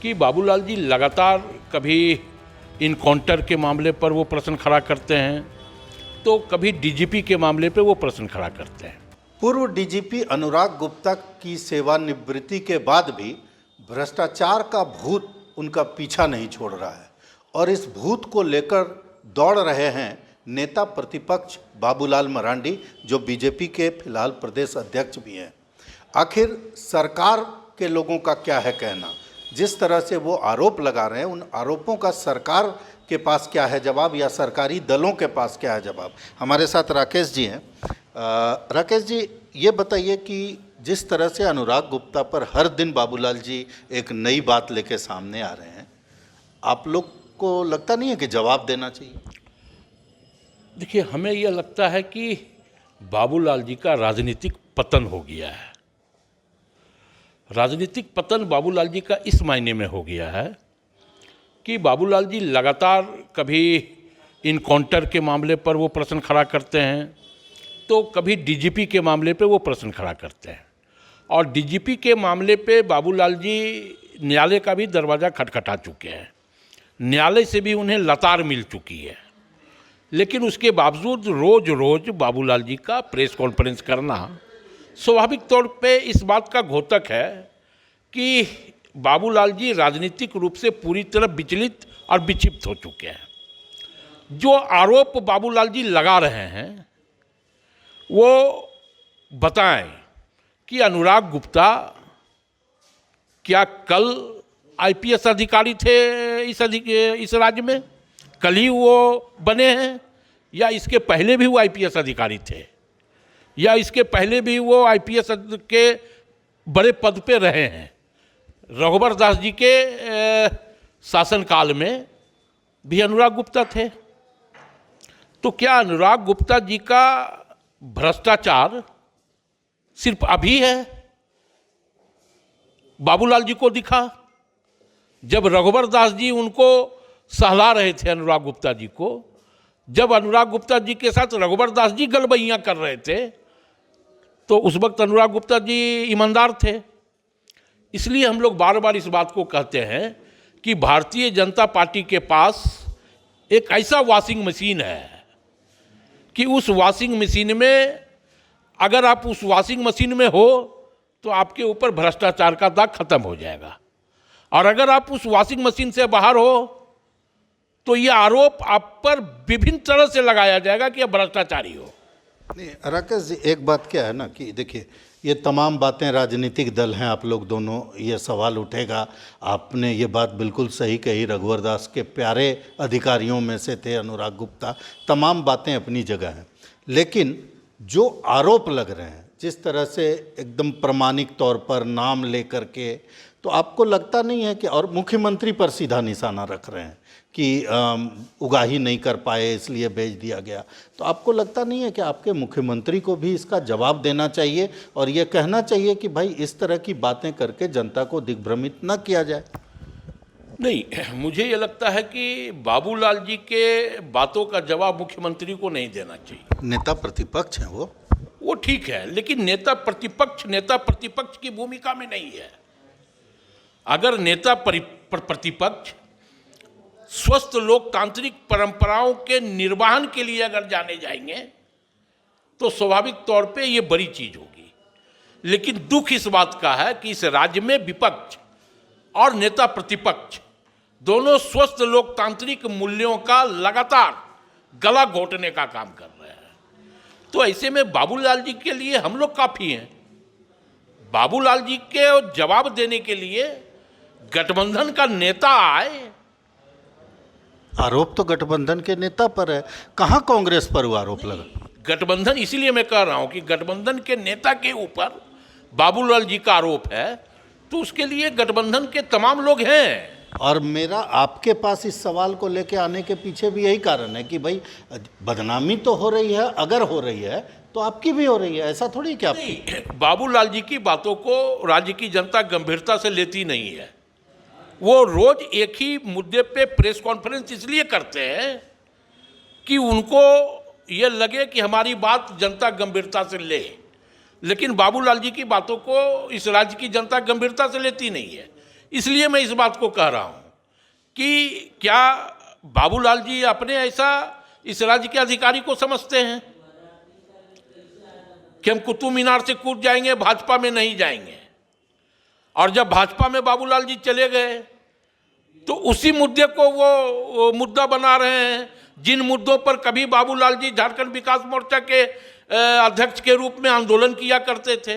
कि बाबूलाल जी लगातार कभी इनकाउंटर के मामले पर वो प्रश्न खड़ा करते हैं तो कभी डीजीपी के मामले पर वो प्रश्न खड़ा करते हैं। पूर्व डीजीपी अनुराग गुप्ता की सेवानिवृत्ति के बाद भी भ्रष्टाचार का भूत उनका पीछा नहीं छोड़ रहा है और इस भूत को लेकर दौड़ रहे हैं नेता प्रतिपक्ष बाबूलाल मरांडी, जो बीजेपी के फिलहाल प्रदेश अध्यक्ष भी हैं। आखिर सरकार के लोगों का क्या है कहना? जिस तरह से वो आरोप लगा रहे हैं, उन आरोपों का सरकार के पास क्या है जवाब, या सरकारी दलों के पास क्या है जवाब? हमारे साथ राकेश जी हैं। राकेश जी, ये बताइए कि जिस तरह से अनुराग गुप्ता पर हर दिन बाबूलाल जी एक नई बात लेके सामने आ रहे हैं, आप लोग को लगता नहीं है कि जवाब देना चाहिए? देखिए, हमें यह लगता है कि बाबूलाल जी का राजनीतिक पतन हो गया है। राजनीतिक पतन बाबूलाल जी का इस मायने में हो गया है कि बाबूलाल जी लगातार कभी इनकाउंटर के मामले पर वो प्रश्न खड़ा करते हैं तो कभी डीजीपी के मामले पे वो प्रश्न खड़ा करते हैं। और डीजीपी के मामले पे बाबूलाल जी न्यायालय का भी दरवाज़ा खटखटा चुके हैं, न्यायालय से भी उन्हें लतार मिल चुकी है। लेकिन उसके बावजूद रोज़ रोज़ बाबूलाल जी का प्रेस कॉन्फ्रेंस करना स्वाभाविक तौर पे इस बात का घोतक है कि बाबूलाल जी राजनीतिक रूप से पूरी तरह विचलित और विक्षिप्त हो चुके हैं। जो आरोप बाबूलाल जी लगा रहे हैं वो बताएं कि अनुराग गुप्ता क्या कल आईपीएस अधिकारी थे इस राज्य में, कल ही वो बने हैं, या इसके पहले भी वो आईपीएस अधिकारी थे, या इसके पहले भी वो आईपीएस के बड़े पद पे रहे हैं। रघुवर दास जी के शासनकाल में भी अनुराग गुप्ता थे। तो क्या अनुराग गुप्ता जी का भ्रष्टाचार सिर्फ अभी है? बाबूलाल जी को दिखा जब रघुवर दास जी उनको सहला रहे थे, अनुराग गुप्ता जी को, जब अनुराग गुप्ता जी के साथ रघुवर दास जी गलबैयां कर रहे थे तो उस वक्त अनुराग गुप्ता जी ईमानदार थे। इसलिए हम लोग बार बार इस बात को कहते हैं कि भारतीय जनता पार्टी के पास एक ऐसा वॉशिंग मशीन है कि उस वॉशिंग मशीन में अगर आप उस वॉशिंग मशीन में हो तो आपके ऊपर भ्रष्टाचार का दाग खत्म हो जाएगा, और अगर आप उस वॉशिंग मशीन से बाहर हो तो ये आरोप आप पर विभिन्न तरह से लगाया जाएगा कि आप भ्रष्टाचारी हो। नहीं राकेश जी, एक बात क्या है ना कि देखिए, ये तमाम बातें राजनीतिक दल हैं, आप लोग दोनों, ये सवाल उठेगा। आपने ये बात बिल्कुल सही कही, रघुवर दास के प्यारे अधिकारियों में से थे अनुराग गुप्ता, तमाम बातें अपनी जगह हैं। लेकिन जो आरोप लग रहे हैं जिस तरह से एकदम प्रमाणिक तौर पर नाम लेकर के, तो आपको लगता नहीं है कि, और मुख्यमंत्री पर सीधा निशाना रख रहे हैं कि उगाही नहीं कर पाए इसलिए भेज दिया गया, तो आपको लगता नहीं है कि आपके मुख्यमंत्री को भी इसका जवाब देना चाहिए और ये कहना चाहिए कि भाई इस तरह की बातें करके जनता को दिग्भ्रमित न किया जाए? नहीं, मुझे ये लगता है कि बाबूलाल जी के बातों का जवाब मुख्यमंत्री को नहीं देना चाहिए। नेता प्रतिपक्ष हैं वो ठीक है, लेकिन नेता प्रतिपक्ष की भूमिका में नहीं है। अगर नेता प्रतिपक्ष स्वस्थ लोकतांत्रिक परंपराओं के निर्वहन के लिए अगर जाने जाएंगे तो स्वाभाविक तौर पे ये बड़ी चीज होगी। लेकिन दुख इस बात का है कि इस राज्य में विपक्ष और नेता प्रतिपक्ष दोनों स्वस्थ लोकतांत्रिक मूल्यों का लगातार गला घोटने का काम कर रहे हैं। तो ऐसे में बाबूलाल जी के लिए हम लोग काफी हैं। बाबूलाल जी के जवाब देने के लिए गठबंधन का नेता आए। आरोप तो गठबंधन के नेता पर है, कहाँ कांग्रेस पर वो आरोप लगा? गठबंधन, इसीलिए मैं कह रहा हूं कि गठबंधन के नेता के ऊपर बाबूलाल जी का आरोप है तो उसके लिए गठबंधन के तमाम लोग हैं। और मेरा आपके पास इस सवाल को लेके आने के पीछे भी यही कारण है कि भाई बदनामी तो हो रही है, अगर हो रही है तो आपकी भी हो रही है, ऐसा थोड़ी क्या? बाबूलाल जी की बातों को राज्य की जनता गंभीरता से लेती नहीं है। वो रोज एक ही मुद्दे पे प्रेस कॉन्फ्रेंस इसलिए करते हैं कि उनको ये लगे कि हमारी बात जनता गंभीरता से ले, लेकिन बाबूलाल जी की बातों को इस राज्य की जनता गंभीरता से लेती नहीं है। इसलिए मैं इस बात को कह रहा हूँ कि क्या बाबूलाल जी अपने ऐसा इस राज्य के अधिकारी को समझते हैं कि हम कुतुब मीनार से कूद जाएंगे, भाजपा में नहीं जाएंगे। और जब भाजपा में बाबूलाल जी चले गए तो उसी मुद्दे को वो मुद्दा बना रहे हैं जिन मुद्दों पर कभी बाबूलाल जी झारखंड विकास मोर्चा के अध्यक्ष के रूप में आंदोलन किया करते थे,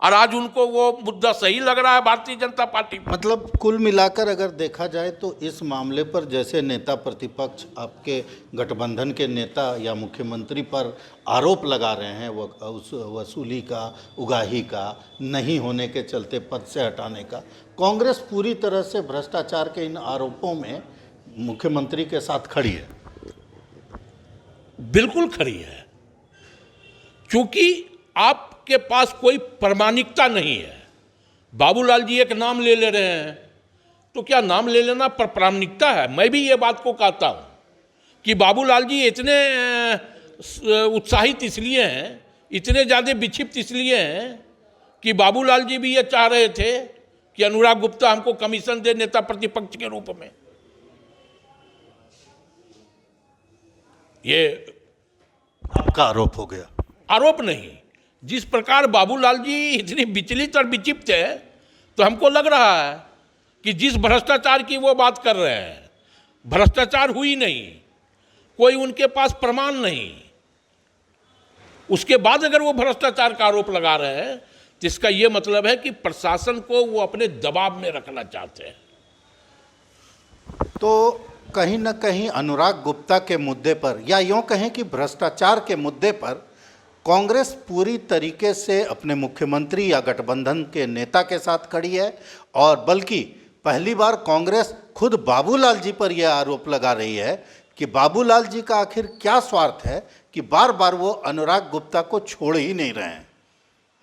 और आज उनको वो मुद्दा सही लग रहा है भारतीय जनता पार्टी में। मतलब कुल मिलाकर अगर देखा जाए तो इस मामले पर जैसे नेता प्रतिपक्ष आपके गठबंधन के नेता या मुख्यमंत्री पर आरोप लगा रहे हैं वो उस वसूली का, उगाही का, नहीं होने के चलते पद से हटाने का, कांग्रेस पूरी तरह से भ्रष्टाचार के इन आरोपों में मुख्यमंत्री के साथ खड़ी है। बिल्कुल खड़ी है, क्योंकि आपके पास कोई प्रामाणिकता नहीं है। बाबूलाल जी एक नाम ले रहे हैं, तो क्या नाम ले लेना पर प्रामाणिकता है? मैं भी ये बात को कहता हूँ कि बाबूलाल जी इतने उत्साहित इसलिए हैं, इतने ज़्यादा विक्षिप्त इसलिए हैं कि बाबूलाल जी भी ये चाह रहे थे कि अनुराग गुप्ता हमको कमीशन दे नेता प्रतिपक्ष के रूप में। ये आपका आरोप हो गया? आरोप नहीं, जिस प्रकार बाबूलाल जी इतनी विचलित और विक्षिप्त है, तो हमको लग रहा है कि जिस भ्रष्टाचार की वो बात कर रहे हैं, भ्रष्टाचार हुई नहीं, कोई उनके पास प्रमाण नहीं, उसके बाद अगर वो भ्रष्टाचार का आरोप लगा रहे हैं तो इसका ये मतलब है कि प्रशासन को वो अपने दबाव में रखना चाहते हैं। तो कहीं न कहीं अनुराग गुप्ता के मुद्दे पर, या यूँ कहें कि भ्रष्टाचार के मुद्दे पर, कांग्रेस पूरी तरीके से अपने मुख्यमंत्री या गठबंधन के नेता के साथ खड़ी है, और बल्कि पहली बार कांग्रेस खुद बाबूलाल जी पर यह आरोप लगा रही है कि बाबूलाल जी का आखिर क्या स्वार्थ है कि बार बार वो अनुराग गुप्ता को छोड़ ही नहीं रहे हैं।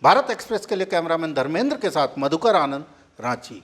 भारत एक्सप्रेस के लिए कैमरामैन धर्मेंद्र के साथ मधुकर आनंद, रांची।